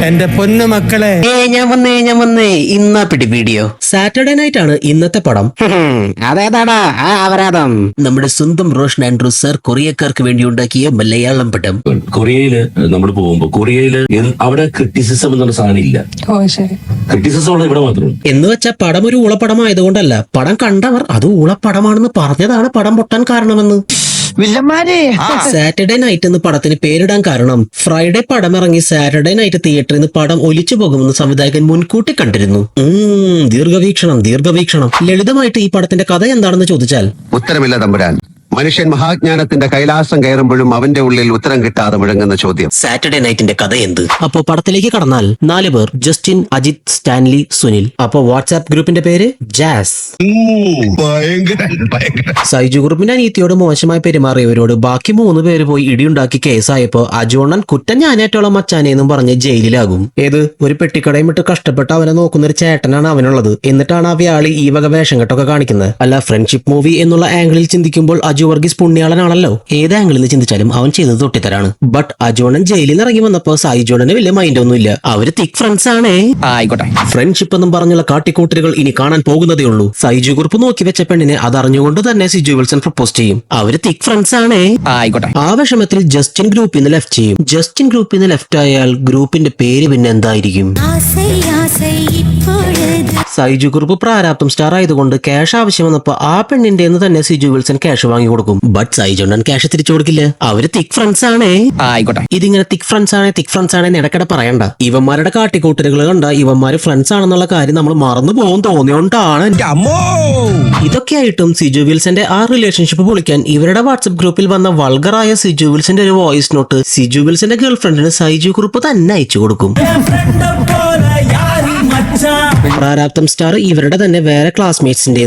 എന്റെ പൊന്നു മക്കളെ, ഞാൻ വന്നേ ഇന്നാ പിടി വീഡിയോ. സാറ്റർഡേ നൈറ്റ് ആണ് ഇന്നത്തെ പടം. അതേതാടാ ആ അപരാധം? നമ്മുടെ സ്വന്തം റോഷൻ ആൻഡ്രൂസ് സർ കൊറിയക്കാർക്ക് വേണ്ടി ഉണ്ടാക്കിയ മലയാളം പടം. കൊറിയയില് നമ്മൾ പോകുമ്പോ കൊറിയയില് അവിടെ ക്രിറ്റിസിസം എന്നുള്ള സാധനം ഇല്ല. ക്രിറ്റിസിസം ഉള്ള ഇവിടെ മാത്രം. എന്ന് വെച്ചാൽ പടം ഒരു ഊളപ്പടമായതുകൊണ്ടല്ല, പടം കണ്ടവർ അത് ഊളപ്പടമാണെന്ന് പറഞ്ഞതാണ് പടം പൊട്ടാൻ കാരണമെന്ന്. സാറ്റർഡേ നൈറ്റ് എന്ന് പടത്തിന് പേരിടാൻ കാരണം ഫ്രൈഡേ പടം ഇറങ്ങി സാറ്റർഡേ നൈറ്റ് തിയേറ്ററിൽ നിന്ന് പടം ഒലിച്ചു പോകുമെന്ന് സംവിധായകൻ മുൻകൂട്ടി കണ്ടിരുന്നു. ദീർഘവീക്ഷണം. ലളിതമായിട്ട് ഈ പടത്തിന്റെ കഥ എന്താണെന്ന് ചോദിച്ചാൽ ഉത്തരമില്ല തമ്പുരാൻ. മനുഷ്യൻ മഹാജ്ഞാനത്തിന്റെ കൈലാസം കയറുമ്പോഴും അവന്റെ ഉള്ളിൽ ഉത്തരം കിട്ടാതെ മുഴങ്ങുന്ന ചോദ്യം. സാറ്റർഡേ നൈറ്റിന്റെ കഥ എന്ത്? അപ്പോ പടത്തിലേക്ക് കടന്നാൽ 4 പേർ: ജസ്റ്റിൻ, അജിത്, സ്റ്റാൻലി, സുനിൽ. അപ്പോ വാട്സ്ആപ്പ് ഗ്രൂപ്പിന്റെ പേര് ജാസ്. സൈജു ഗ്രൂപ്പിന്റെ അനീതിയോട് മോശമായി പെരുമാറിയവരോട് ബാക്കി 3 പേര് പോയി ഇടിയുണ്ടാക്കി കേസായപ്പോ അജോണൻ കുറ്റം ഞാനേറ്റോളം മച്ചാനേന്നും പറഞ്ഞ് ജയിലിലാകും. ഏത് ഒരു പെട്ടിക്കടയും ഇട്ട് കഷ്ടപ്പെട്ട് അവനെ നോക്കുന്ന ഒരു ചേട്ടനാണ് അവനുള്ളത്. എന്നിട്ടാണ് ആ വ്യാളി ഈ വക വേഷം കെട്ടൊക്കെ കാണിക്കുന്നത്. അല്ല, ഫ്രണ്ട്ഷിപ്പ് മൂവി എന്നുള്ള ആംഗിളിൽ ചിന്തിക്കുമ്പോൾ അജു വർഗീസ് പുണ്യാളനാണല്ലോ. ഏത് ആംഗിളിൽ നിന്ന് ചിന്തിച്ചാലും അവൻ ചെയ്തത് തൊട്ടിത്തരാണ്. ബട്ട് അജോണൻ ജയിലിൽ നിന്ന് ഇറങ്ങി വന്നപ്പോ സൈജോണന് വലിയ മൈൻഡ് ഒന്നുമില്ല. അവര് തിക് ഫ്രണ്ട്സ് ആണേ. ആയിക്കോട്ടെ. ഫ്രണ്ട്ഷിപ്പ് എന്നും പറഞ്ഞുള്ള കാട്ടിക്കൂട്ടലുകൾ ഇനി കാണാൻ പോകുന്നതേ ഉള്ളൂ. സൈജു കുറിപ്പ് നോക്കി വെച്ച പെണ്ണിനെ അതറിഞ്ഞുകൊണ്ട് തന്നെ സിജു വിൽസൺ പ്രപ്പോസ് ചെയ്യും. അവര് തിക് ഫ്രണ്ട്സ് ആണേ. ആയിക്കോട്ടെ. ആ വിഷമത്തിൽ ജസ്റ്റിൻ ഗ്രൂപ്പിൽ നിന്ന് ലെഫ്റ്റ് ചെയ്യും. ജസ്റ്റിൻ ഗ്രൂപ്പിൽ നിന്ന് ലെഫ്റ്റ് ആയാൽ ഗ്രൂപ്പിന്റെ പേര് പിന്നെ എന്തായിരിക്കും? സൈജു ഗ്രൂപ്പ് പ്രാരാബ്ദം സ്റ്റാർ ആയതുകൊണ്ട് ക്യാഷ് ആവശ്യം വന്നപ്പോ ആ പെണ്ണിന്റെ തന്നെ സിജു വിൽസൺ ക്യാഷ് വാങ്ങി കൊടുക്കും. ബട്ട് സൈജോണ്ടൻ ക്യാഷ് തിരിച്ചു കൊടുക്കില്ല. അവര് തിക് ഫ്രണ്ട്സ് ആണേ. ആയിക്കോട്ടെ. ഇതിങ്ങനെ തിക് ഫ്രണ്ട്സ് ആണ് ഇടയ്ക്കിടെ പറയണ്ട. ഇവന്മാരുടെ കാട്ടിക്കൂട്ടലുകൾ കണ്ട ഇവന്മാര് ഫ്രണ്ട്സ് ആണെന്നുള്ള കാര്യം നമ്മൾ മറന്നു പോകും തോന്നിയോണ്ടാണ്. ഇതൊക്കെയായിട്ടും സിജു വിൽസന്റെ ആ റിലേഷൻഷിപ്പ് പൊളിക്കാൻ ഇവരുടെ വാട്സ്ആപ്പ് ഗ്രൂപ്പിൽ വന്ന വൾഗറായ സിജു വിൽസന്റെ ഒരു വോയിസ് നോട്ട് സിജു വിൽസന്റെ ഗേൾ ഫ്രണ്ടിന് സൈജു ഗ്രൂപ്പ് തന്നെ അയച്ചു കൊടുക്കും. പ്രാരാബ്ദം സ്റ്റാർ ഇവരുടെ തന്നെ വേറെ ക്ലാസ്മേറ്റ്സിന്റെ.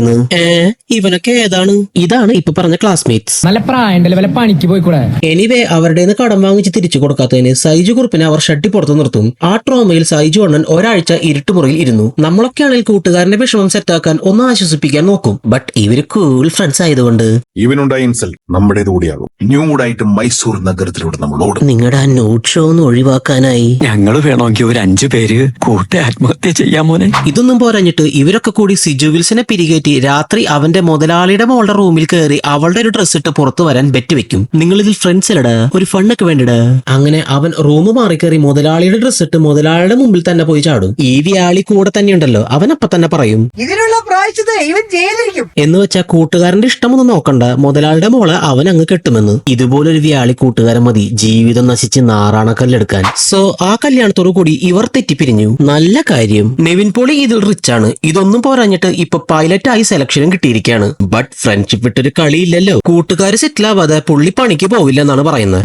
ഇവനൊക്കെ ഏതാണ്? ഇതാണ് ഇപ്പൊ പറഞ്ഞ ക്ലാസ്മേറ്റ്സ്. നല്ല പ്രായണ്ടല്ലേ, വല്ല പണിക്ക് പോയിക്കൂടെ? എനിവേ അവരുടെ കടം വാങ്ങിച്ച് തിരിച്ചു കൊടുക്കാത്തതിന് സൈജു കുറിപ്പിനെ അവർ ഷട്ടി പുറത്തു നിർത്തും. ആ ട്രോമയിൽ സൈജു അണ്ണൻ ഒരാഴ്ച ഇരുട്ടുമുറിയിൽ ഇരുന്നു. നമ്മളൊക്കെ ആണെങ്കിൽ കൂട്ടുകാരന്റെ വിഷമം സെറ്റാക്കാൻ ഒന്ന് ആശ്വസിപ്പിക്കാൻ നോക്കും. ബട്ട് ഇവര് കൂൾ ഫ്രണ്ട്സ് ആയതുകൊണ്ട് ഇവനുണ്ടായ ഇൻസൾട്ട് നമ്മുടേത് കൂടിയാകും. ന്യൂഡായിട്ട് മൈസൂർ നഗരത്തിലൂടെ നമ്മൾ ഓടും. നിങ്ങളുടെ ആ നോട്ട് ഷോ ഒന്ന് ഒഴിവാക്കാനായി ഞങ്ങള് വേണമെങ്കിൽ ഒരു 5 പേര് കൂട്ടി ആത്മഹത്യ ചെയ്യാൻ മോനെ. ഇതൊന്നും പോരഞ്ഞിട്ട് ഇവരൊക്കെ കൂടി സിജു വിൽസനെ പിരികേറ്റി രാത്രി അവന്റെ മുതലാളിയുടെ മോളുടെ റൂമിൽ കയറി അവളുടെ ഒരു ഡ്രസ് ഇട്ട് പുറത്തു വരാൻ ബെറ്റ് വെക്കും. നിങ്ങൾ ഇതിൽ ഫ്രണ്ട്സ് അല്ലടാ, ഒരു ഫണ്ണൊക്കെ വേണ്ടടാ. അങ്ങനെ അവൻ റൂം മാറി കയറി മുതലാളിയുടെ ഡ്രസ് ഇട്ട് മുതലാളിയുടെ മുമ്പിൽ തന്നെ പോയി ചാടും. ഈ വ്യാളി കൂടെ തന്നെ ഉണ്ടല്ലോ, അവൻ അപ്പൊ തന്നെ പറയും ഇതിനുള്ള പ്രായശ്ചിത്തം ഇവൻ ചെയ്തിരിക്കും എന്ന് വെച്ചാ കൂട്ടുകാരന്റെ ഇഷ്ടമൊന്നും നോക്കണ്ട, മുതലാളിയുടെ മോളെ അവൻ അങ്ങ് കെട്ടുമെന്ന്. ഇതുപോലൊരു വ്യാളി കൂട്ടുകാരൻ മതി ജീവിതം നശിച്ച് നാറാണക്കല്ലെടുക്കാൻ. സോ ആ കല്യാണത്തോടു കൂടി ഇവർ തെറ്റിപ്പിരിഞ്ഞു. നല്ല കാര്യം. നെവിൻ പോളി ഇതിൽ റിച്ച് ആണ്. ഇതൊന്നും പോരാഞ്ഞിട്ട് ഇപ്പൊ പൈലറ്റ് ആയി സെലക്ഷനും കിട്ടിയിരിക്കുകയാണ്. ബട്ട് ഫ്രണ്ട്ഷിപ്പ് വിട്ടൊരു കളിയില്ലല്ലോ. കൂട്ടുകാര് സെറ്റിൽ ആവാതെ പുള്ളി പണിക്ക് പോവില്ല എന്നാണ് പറയുന്നത്.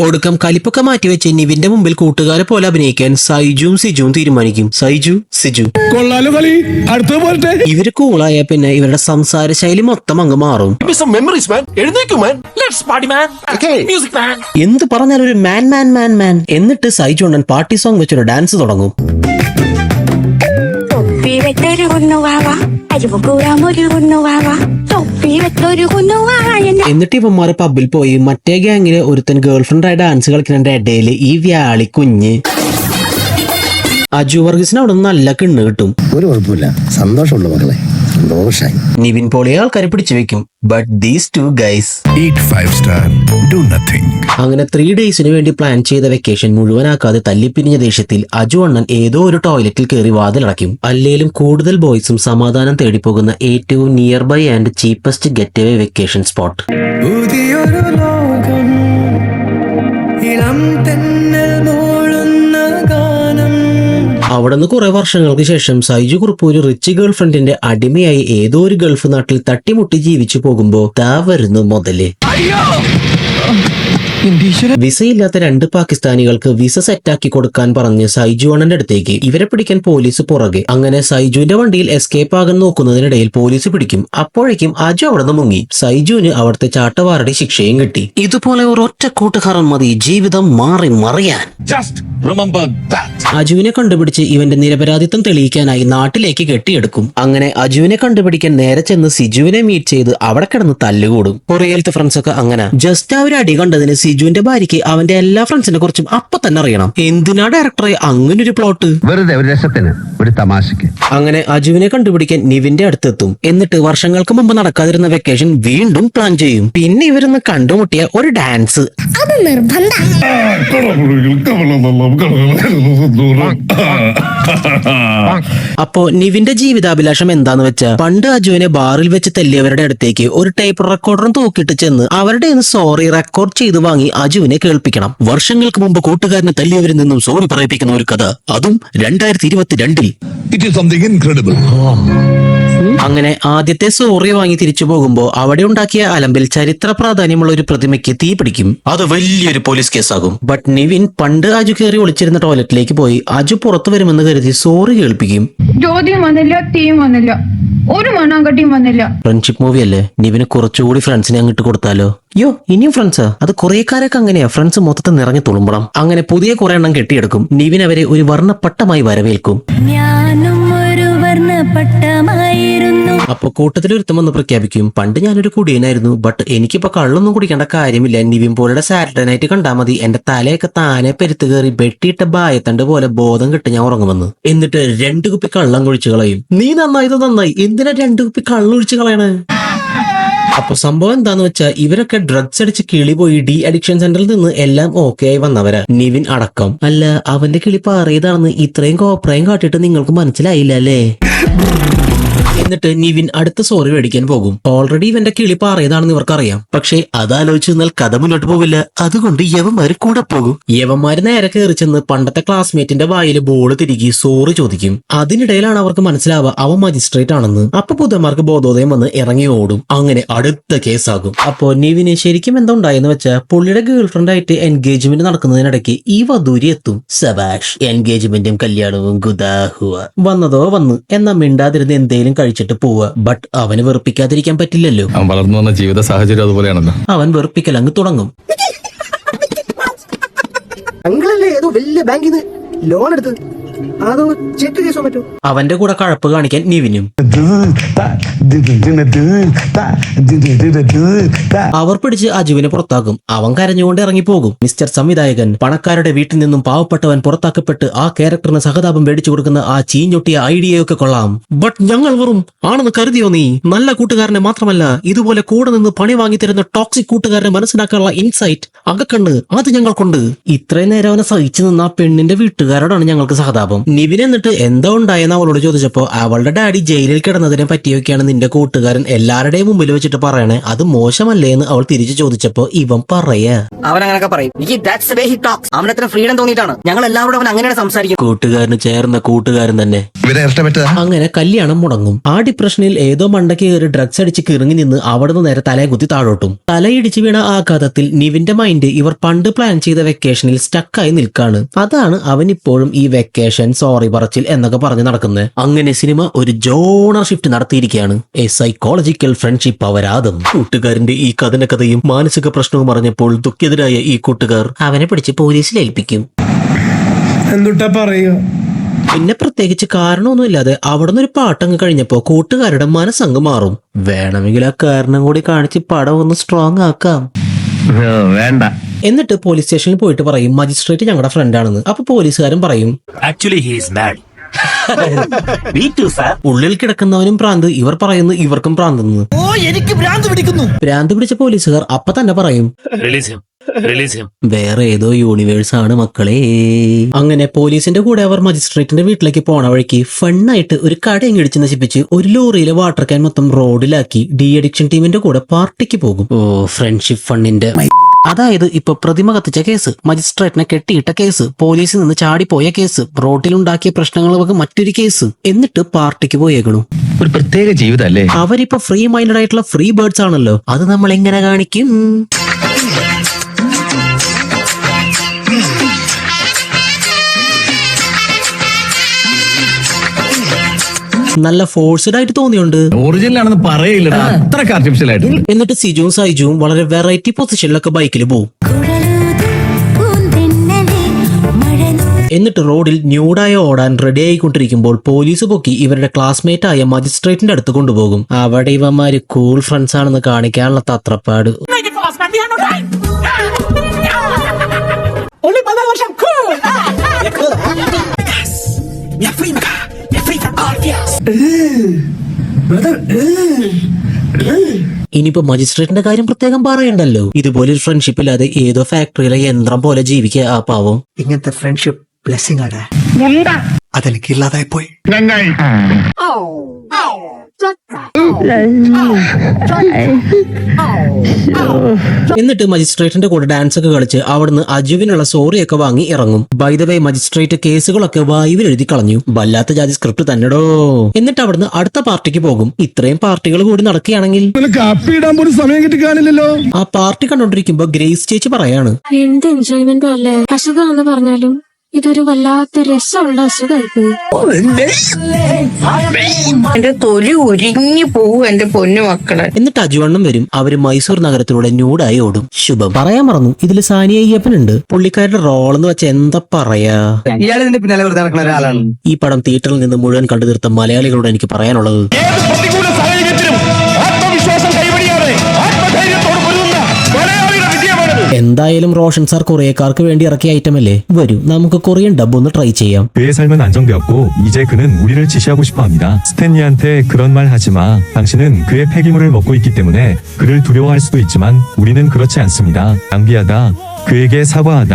ഒടുക്കം കലിപ്പൊക്കെ മാറ്റിവെച്ച് നിവിന്റെ മുമ്പിൽ കൂട്ടുകാരെ പോലെ അഭിനയിക്കാൻ സൈജുവും സിജുവും തീരുമാനിക്കും. സൈജു, സിജു ഇവര് കൂളായ പിന്നെ ഇവരുടെ സംസാര ശൈലി മൊത്തം അങ്ങ് മാറും. എന്ത് പറഞ്ഞാലും ഒരു മാൻ മാൻ മാൻ മാൻ. എന്നിട്ട് സൈജു അണ്ണൻ പാർട്ടി സോങ് വെച്ചൊരു ഡാൻസ് തുടങ്ങും. എന്നിട്ട് ഇവന്മാര് പബ്ബിൽ പോയി മറ്റേ ഗ്യാങ്ങിലെ ഒരുത്തൻ ഗേൾഫ്രണ്ടായി ഡാൻസ് കളിക്കുന്നതിന്റെ ഇടയില് ഈ വ്യാളി കുഞ്ഞ് അജു വർഗീസിന് അവിടെ നല്ല കിണ്ണ് കിട്ടും. ഒരു കുഴപ്പമില്ല, സന്തോഷമുള്ള മക്കളെ, സന്തോഷായി. നിവിൻ പോളിയെ ആൾക്കാരെ പിടിച്ചു വെക്കും. ബട്ട് ദീസ് 2 ഗൈസ് അങ്ങനെ 3 ഡേയ്സിന് വേണ്ടി പ്ലാൻ ചെയ്ത വെക്കേഷൻ മുഴുവനാക്കാതെ തല്ലിപ്പിരിഞ്ഞ ദേഷ്യത്തിൽ അജു അണ്ണൻ ഏതോ ഒരു ടോയ്ലറ്റിൽ കയറി വാതിലടയ്ക്കും. അല്ലേലും കൂടുതൽ ബോയ്സും സമാധാനം തേടിപ്പോകുന്ന ഏറ്റവും nearby and cheapest getaway vacation spot. അവിടെ നിന്ന് കുറെ വർഷങ്ങൾക്ക് ശേഷം സൈജു കുറുപ്പ് ഒരു റിച്ച് ഗേൾ ഫ്രണ്ടിന്റെ അടിമയായി ഏതോ ഒരു ഗൾഫ് നാട്ടിൽ തട്ടിമുട്ടി ജീവിച്ചു പോകുമ്പോ ദാ വരുന്നു മുതല്. വിസയില്ലാത്ത 2 പാകിസ്ഥാനികൾക്ക് വിസ സെറ്റാക്കി കൊടുക്കാൻ പറഞ്ഞ് സൈജു അണ്ണന്റെ അടുത്തേക്ക്. ഇവരെ പിടിക്കാൻ പോലീസ് പുറകെ. അങ്ങനെ സൈജുവിന്റെ വണ്ടിയിൽ എസ്കേപ്പ് ആകാൻ നോക്കുന്നതിനിടയിൽ പോലീസ് പിടിക്കും. അപ്പോഴേക്കും അജു അവിടെ നിന്ന് മുങ്ങി. സൈജുവിന് അവിടുത്തെ ചാട്ടവാറുടെ ശിക്ഷയും കിട്ടി. ഇതുപോലെ ഒരു ഒറ്റ കൂട്ടുകാരൻ മതി ജീവിതം മാറി മറിയാൻ. അജുവിനെ കണ്ടുപിടിച്ച് ഇവന്റെ നിരപരാധിത്വം തെളിയിക്കാനായി നാട്ടിലേക്ക് കെട്ടിയെടുക്കും. അങ്ങനെ അജുവിനെ കണ്ടുപിടിക്കാൻ നേരെ ചെന്ന് സിജുവിനെ മീറ്റ് ചെയ്ത് അവിടെ കിടന്ന് തല്ലുകൂടും. കൊറിയയിലത്തെ ഫ്രണ്ട്സ് ഒക്കെ അങ്ങനെ. ജസ്റ്റ് ആ ഒരു അടി കണ്ടതിന് സിജുവിന്റെ ഭാര്യയ്ക്ക് അവന്റെ എല്ലാ ഫ്രണ്ട്സിനെ കുറിച്ചും അപ്പൊ തന്നെ അറിയണം. എന്തിനാ ഡയറക്ടറെ അങ്ങനെ ഒരു പ്ലോട്ട്? വെറുതെ ഒരു രസത്തിന്, ഒരു തമാശക്ക്. അങ്ങനെ അജുവിനെ കണ്ടുപിടിക്കാൻ നിവിന്റെ അടുത്തെത്തും. എന്നിട്ട് വർഷങ്ങൾക്ക് മുമ്പ് നടക്കാതിരുന്ന വെക്കേഷൻ വീണ്ടും പ്ലാൻ ചെയ്യും. പിന്നെ ഇവരൊന്ന് കണ്ടുമുട്ടിയ ഒരു ഡാൻസ്. അത് നിർബന്ധം. അപ്പോ നിവിന്റെ ജീവിതാഭിലാഷം എന്താന്ന് വെച്ചാ പണ്ട് അജുവിനെ ബാറിൽ വെച്ച് തല്ലിയവരുടെ അടുത്തേക്ക് ഒരു ടേപ്പ് റെക്കോർഡറും തൂക്കിട്ട് ചെന്ന് അവരുടെ സോറി റെക്കോർഡ് ചെയ്ത് വാങ്ങി അജുവിനെ കേൾപ്പിക്കണം. വർഷങ്ങൾക്ക് മുമ്പ് കൂട്ടുകാരനെ തല്ലിയവരിൽ നിന്നും സോറി പറയിപ്പിക്കുന്ന ഒരു കഥ, അതും 2022. അങ്ങനെ ആദ്യത്തെ സോറി വാങ്ങി തിരിച്ചു പോകുമ്പോ അവിടെ ഉണ്ടാക്കിയ അലമ്പിൽ ചരിത്ര പ്രാധാന്യമുള്ള ഒരു പ്രതിമയ്ക്ക് തീ പിടിക്കും. അത് വലിയൊരു പോലീസ് കേസാകും. ബട്ട് നിവിൻ പണ്ട് അജു കയറി ഒളിച്ചിരുന്ന ടോയ്ലറ്റിലേക്ക് പോയി അജു പുറത്തു വരുമെന്ന് കരുതി സോറി കേൾപ്പിക്കും. ജ്യോതിയും വന്നില്ല, തീയും വന്നില്ല, ഒരു മണ്ണാങ്കട്ടിയും വന്നില്ല. ഫ്രണ്ട്ഷിപ്പ് മൂവി അല്ലേ, നിവിന് കുറച്ചുകൂടി ഫ്രണ്ട്സിനെ അങ്ങോട്ട് കൊടുത്താലോ? യോ ഇനിയും ഫ്രണ്ട്സാ? അത് കുറെ കാലൊക്കെ അങ്ങനെയാ, ഫ്രണ്ട്സ് മൊത്തത്തിൽ നിറഞ്ഞു തുളുമ്പണം. അങ്ങനെ പുതിയ കുറെ എണ്ണം കെട്ടിയെടുക്കും. നിവിൻ അവരെ ഒരു വർണ്ണപ്പട്ടമായി വരവേൽക്കും. അപ്പൊ കൂട്ടത്തിൽ ഒരുത്തം വന്ന് പ്രഖ്യാപിക്കും, പണ്ട് ഞാനൊരു കുടിയനായിരുന്നു, ബട്ട് എനിക്കിപ്പോ കള്ളൊന്നും കുടിക്കേണ്ട കാര്യമില്ല. നിവിൻ പോലെയുടെ സാറ്റർഡേ നൈറ്റ് കണ്ടാ മതി, എന്റെ തലയൊക്കെ താനെ പെരുത്ത് കയറി വെട്ടിയിട്ട ബായത്തണ്ട് പോലെ ബോധം കിട്ടി ഞാൻ ഉറങ്ങുമെന്ന്. എന്നിട്ട് 2 കുപ്പി കള്ളം കുഴിച്ചു കളയും. നീ നന്നായത് നന്നായി, എന്തിനാ 2 കുപ്പി കള്ളം ഒഴിച്ചു കളയണേ? അപ്പൊ സംഭവം എന്താന്ന് വെച്ചാൽ ഇവരൊക്കെ ഡ്രഗ്സ് അടിച്ച് കിളി പോയി ഡി അഡിക്ഷൻ സെന്ററിൽ നിന്ന് എല്ലാം ഓക്കെ ആയി വന്നവരാ, നിവിൻ അടക്കം. അല്ല, അവന്റെ കിളി പാറിയതാണെന്ന് ഇത്രയും കോപ്രായം കാട്ടിട്ട് നിങ്ങൾക്ക് മനസ്സിലായില്ല അല്ലേ? എന്നിട്ട് നിവിൻ അടുത്ത സോറി മേടിക്കാൻ പോകും. ഓൾറെഡി ഇവന്റെ കിളി പാറിയതാണെന്ന് ഇവർക്കറിയാം. പക്ഷെ അതാലോചിച്ച് നിന്നാൽ കഥ മുന്നോട്ട് പോവില്ല. അതുകൊണ്ട് യവന്മാര് കൂടെ പോകും. യവന്മാര് നേരെ കയറി ചെന്ന് പണ്ടത്തെ ക്ലാസ്മേറ്റിന്റെ വായിൽ ബോള് തിരികെ സോറി ചോദിക്കും. അതിനിടയിലാണ് അവർക്ക് മനസ്സിലാവുക അവൻ മജിസ്ട്രേറ്റ് ആണെന്ന്. അപ്പൊ പുതന്മാർക്ക് ബോധോദയം വന്ന് ഇറങ്ങി ഓടും. അങ്ങനെ അടുത്ത കേസാകും. അപ്പോ നിവിന് ശരിക്കും എന്താ ഉണ്ടായെന്ന് വെച്ചാൽ പുള്ളിയുടെ ഗേൾഫ്രണ്ട് ആയിട്ട് എൻഗേജ്മെന്റ് നടക്കുന്നതിനിടയ്ക്ക് ഈ വധൂരി എത്തും. സബാഷ്, എൻഗേജ്മെന്റും കല്യാണവും ഗുദാഹുവ. വന്നതോ വന്നു, എന്നാ മിണ്ടാതിരുന്ന് എന്തേലും കഴിച്ചിട്ട് പോവുക. ബട്ട് അവന് വെറുപ്പിക്കാതിരിക്കാൻ പറ്റില്ലല്ലോ. അവൻ വളർന്നു വന്ന ജീവിത സാഹചര്യം അതുപോലെയാണല്ലോ. അവൻ വെറുപ്പിക്കൽ അങ്ങ് തുടങ്ങും. അങ്കിളല്ലേ ഏതോ വലിയ ബാങ്കിൽ നിന്ന് ലോൺ എടുത്ത്, അതോ ചെക്ക് കേസോ മറ്റോ? അവന്റെ കൂടെ കഴപ്പ് കാണിക്കാൻ നിവിനും. അവർ പിടിച്ച് അജുവിനെ പുറത്താക്കും. അവൻ കരഞ്ഞുകൊണ്ട് ഇറങ്ങിപ്പോകും. മിസ്റ്റർ സംവിധായകൻ, പണക്കാരുടെ വീട്ടിൽ നിന്നും പാവപ്പെട്ടവൻ പുറത്താക്കപ്പെട്ട് ആ ക്യാരക്ടറിന് സഹതാപം മേടിച്ചു കൊടുക്കുന്ന ആ ചീഞ്ഞൊട്ടിയ ഐഡിയയൊക്കെ കൊള്ളാം. ബട്ട് ഞങ്ങൾ വെറും ആണെന്ന് കരുതിയോ നീ? നല്ല കൂട്ടുകാരനെ മാത്രമല്ല, ഇതുപോലെ കൂടെ നിന്ന് പണി വാങ്ങി തരുന്ന ടോക്സിക് കൂട്ടുകാരനെ മനസ്സിലാക്കാനുള്ള ഇൻസൈറ്റ് അകക്കണ്ണ് അത് ഞങ്ങൾക്കുണ്ട്. ഇത്രയും നേരം അവനെ സഹിച്ചു നിന്ന ആ പെണ്ണിന്റെ വീട്ടുകാരോടാണ് ഞങ്ങൾക്ക് സഹതാപം. നിവിൻ എന്നിട്ട് എന്താ ഉണ്ടായെന്ന് അവളോട് ചോദിച്ചപ്പോ അവളുടെ ഡാഡി ജയിലിൽ കിടന്നതിനെ പറ്റിയൊക്കെയാണ് നിന്റെ കൂട്ടുകാരൻ എല്ലാവരുടെയും മുമ്പിൽ വെച്ചിട്ട് പറയണേ, അത് മോശമല്ലേ എന്ന് അവൾ തിരിച്ചു ചോദിച്ചപ്പോ ഇവൻ പറയാ, അവൻ അങ്ങനെയൊക്കെ പറയും. അവനത്ര ഫ്രീഡം തോന്നിയിട്ടാണ് ഞങ്ങൾ എല്ലാവരോടും അവൻ അങ്ങനെയാണ് സംസാരിക്കുന്നത്. കൂട്ടുകാരന് ചേർന്ന കൂട്ടുകാരൻ തന്നെ. അങ്ങനെ കല്യാണം മുടങ്ങും. ആ ഡിപ്രഷനിൽ ഏതോ മണ്ടയ്ക്ക് കയറി ഡ്രഗ്സ് അടിച്ച് കിറങ്ങി നിന്ന് അവിടെ നിന്ന് നേരെ തലയെ കുത്തി താഴോട്ടും. തലയിടിച്ച് വീണ ആഘാതത്തിൽ നിവിന്റെ മൈൻഡ് ഇവർ പണ്ട് പ്ലാൻ ചെയ്ത വെക്കേഷനിൽ സ്റ്റക്കായി നിൽക്കാണ്. അതാണ് അവൻ ഇപ്പോഴും ഈ വെക്കേഷൻ സോറി പറച്ചിൽ എന്നൊക്കെ പറഞ്ഞ് നടക്കുന്നത്. അങ്ങനെ സിനിമ ഒരു ജോണർ ഷിഫ്റ്റ് നടത്തിയിരിക്കുകയാണ്. എ സൈക്കോളജിക്കൽ ഫ്രണ്ട്ഷിപ്പ് അപരാധം. കൂട്ടുകാരന്റെ ഈ കഥയും മാനസിക പ്രശ്നവും അറിഞ്ഞപ്പോൾ ദുഃഖിതരായ ഈ കൂട്ടുകാർ അവനെ പിടിച്ച് പോലീസിൽ ഏൽപ്പിക്കും. എന്തുട്ടാ പറയുക? പിന്നെ പ്രത്യേകിച്ച് കാരണമൊന്നുമില്ലാതെ അവിടെ നിന്ന് ഒരു പാട്ടങ്ങ് കഴിഞ്ഞപ്പോ കൂട്ടുകാരുടെ മനസ്സങ്ങ് മാറും. വേണമെങ്കിൽ ആ കാരണം കൂടി കാണിച്ച് പടം ഒന്ന് സ്ട്രോങ് ആക്കാം. വേണ്ട. എന്നിട്ട് പോലീസ് സ്റ്റേഷനിൽ പോയിട്ട് പറയും മജിസ്ട്രേറ്റ് ഞങ്ങളുടെ ഫ്രണ്ട് ആണെന്ന്. അപ്പൊ പോലീസുകാരൻ പറയും, ആക്ച്വലി ഹി ഈസ് മാഡ്. ഉള്ളിൽ കിടക്കുന്നവനും പ്രാന്ത്, ഇവർ പറയുന്നു ഇവർക്കും പ്രാന്തെന്ന്. ഭ്രാന്ത് പിടിച്ച പോലീസുകാർ അപ്പൊ തന്നെ പറയും, വേറെ ഏതോ യൂണിവേഴ്സ് ആണ് മക്കളെ. അങ്ങനെ പോലീസിന്റെ കൂടെ അവർ മജിസ്ട്രേറ്റിന്റെ വീട്ടിലേക്ക് പോണ വഴിക്ക് ഫണ്ണായിട്ട് ഒരു കടയും ഇടിച്ച് നശിപ്പിച്ച് ഒരു ലോറിയിലെ വാട്ടർ ക്യാൻ മൊത്തം റോഡിലാക്കി ഡി അഡിക്ഷൻ ടീമിന്റെ കൂടെ പാർട്ടിക്ക് പോകും. ഓ, ഫ്രണ്ട്ഷിപ്പ് ഫണ്ണിന്റെ. അതായത് ഇപ്പൊ പ്രതിമ കത്തിച്ച കേസ്, മജിസ്ട്രേറ്റിനെ കെട്ടിയിട്ട കേസ്, പോലീസിൽ നിന്ന് ചാടിപ്പോയ കേസ്, റോഡിലുണ്ടാക്കിയ പ്രശ്നങ്ങളൊക്കെ മറ്റൊരു കേസ്, എന്നിട്ട് പാർട്ടിക്ക് പോയേക്കണു. ഒരു പ്രത്യേക ജീവിതല്ലേ. അവരിപ്പോ ഫ്രീ മൈൻഡഡ് ആയിട്ടുള്ള ഫ്രീ ബേർഡ്സ് ആണല്ലോ. അത് നമ്മൾ എങ്ങനെ കാണിക്കും? നല്ല ഫോഴ്സ്ഡ് ആയിട്ട് തോന്നിയുണ്ട്. ഒറിജിനൽ ആണെന്ന് പറയില്ല, അത്ര ആർട്ടിഫിഷ്യൽ ആയിട്ട്. എന്നിട്ട് സിജുവും സൈജുവും വളരെ വെറൈറ്റി പൊസിഷനിലൊക്കെ ബൈക്കിൽ പോകും. എന്നിട്ട് റോഡിൽ ന്യൂഡായി ഓടാൻ റെഡി ആയിക്കൊണ്ടിരിക്കുമ്പോൾ പോലീസ് പൊക്കി ഇവരുടെ ക്ലാസ്മേറ്റ് ആയ മജിസ്ട്രേറ്റിന്റെ അടുത്ത് കൊണ്ടുപോകും. അവിടെ ഇവന്മാര് കൂൾ ഫ്രണ്ട്സ് ആണെന്ന് കാണിക്കാനുള്ള തത്രപ്പാട്. Only 15 വർഷം cool. Brother, ഇനിയിപ്പോ മജിസ്ട്രേറ്റിന്റെ കാര്യം പ്രത്യേകം പറയണ്ടല്ലോ. ഇതുപോലൊരു ഫ്രണ്ട്ഷിപ്പ് ഇല്ലാതെ ഏതോ ഫാക്ടറിയിലെ യന്ത്രം പോലെ ജീവിക്കുക ആ പാവം. ഇങ്ങനത്തെ ഫ്രണ്ട്ഷിപ്പ് ബ്ലെസ്സിംഗ് ആണ്. അതെനിക്ക് ഇല്ലാതായി പോയി. എന്നിട്ട് മജിസ്ട്രേറ്റിന്റെ കൂടെ ഡാൻസ് ഒക്കെ കളിച്ച് അവിടുന്ന് അജുവിനുള്ള സോറിയൊക്കെ വാങ്ങി ഇറങ്ങും. ബൈ ദ വേ മജിസ്ട്രേറ്റ് കേസുകളൊക്കെ വായുവിൽ എഴുതി കളഞ്ഞു. വല്ലാത്ത ജാതി സ്ക്രിപ്റ്റ് തന്നെടോ. എന്നിട്ട് അവിടുന്ന് അടുത്ത പാർട്ടിക്ക് പോകും. ഇത്രയും പാർട്ടികൾ കൂടി നടക്കുകയാണെങ്കിൽ കാപ്പി ഇടാൻ പോലും സമയം കിട്ടി കാണില്ലല്ലോ. ആ പാർട്ടി കണ്ടോണ്ടിരിക്കുമ്പോ ഗ്രേസ് ചേച്ചി പറയാണ്, എന്ത് എൻജോയ്മെന്റ് അല്ലേ. അസുഖമാണെന്ന് പറഞ്ഞാലും ഇതൊരു വല്ലാത്ത രസമുള്ള അസുഖമായിപ്പോയി. എന്റെ തൊലി ഉരിഞ്ഞു പോവും എന്റെ പൊന്നു മക്കളെ. എന്നിട്ട് അജുവണ്ണം വരും. അവര് മൈസൂർ നഗരത്തിലൂടെ ന്യൂഡായി ഓടും. ശുഭം. പറയാൻ മറന്നു, ഇതില് സാനിയ അയ്യപ്പനുണ്ട്. പുള്ളിക്കാരുടെ റോളെന്ന് വെച്ച എന്താ പറയാ. ഇയാൾ ഇതിന്റെ പിന്നാലെ വെറുതെ നടക്കുന്ന ഒരാളാണ്. ഈ പടം തിയേറ്ററിൽ നിന്ന് മുഴുവൻ കണ്ടു തീർത്ത മലയാളികളോട് എനിക്ക് പറയാനുള്ളത്, എന്തായാലും റോഷൻ സാർ കൊറിയക്കാർക്ക് വേണ്ടി ഇറക്കിയ ഐറ്റം അല്ലേ. വരൂ നമുക്ക് കൊറിയൻ ഡബ് ഒന്ന് ട്രൈ ചെയ്യാം. 그의 삶은 안정되었고 이제 그는 우리를 지시하고 싶어합니다. 스탠리한테 그런 말 하지마. 당신은 그의 폐기물을 먹고 있기 때문에 그를 두려워할 수도 있지만 우리는 그렇지 않습니다. 낭비하다. 그에게 사과하다.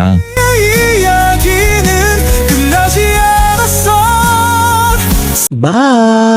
Bye.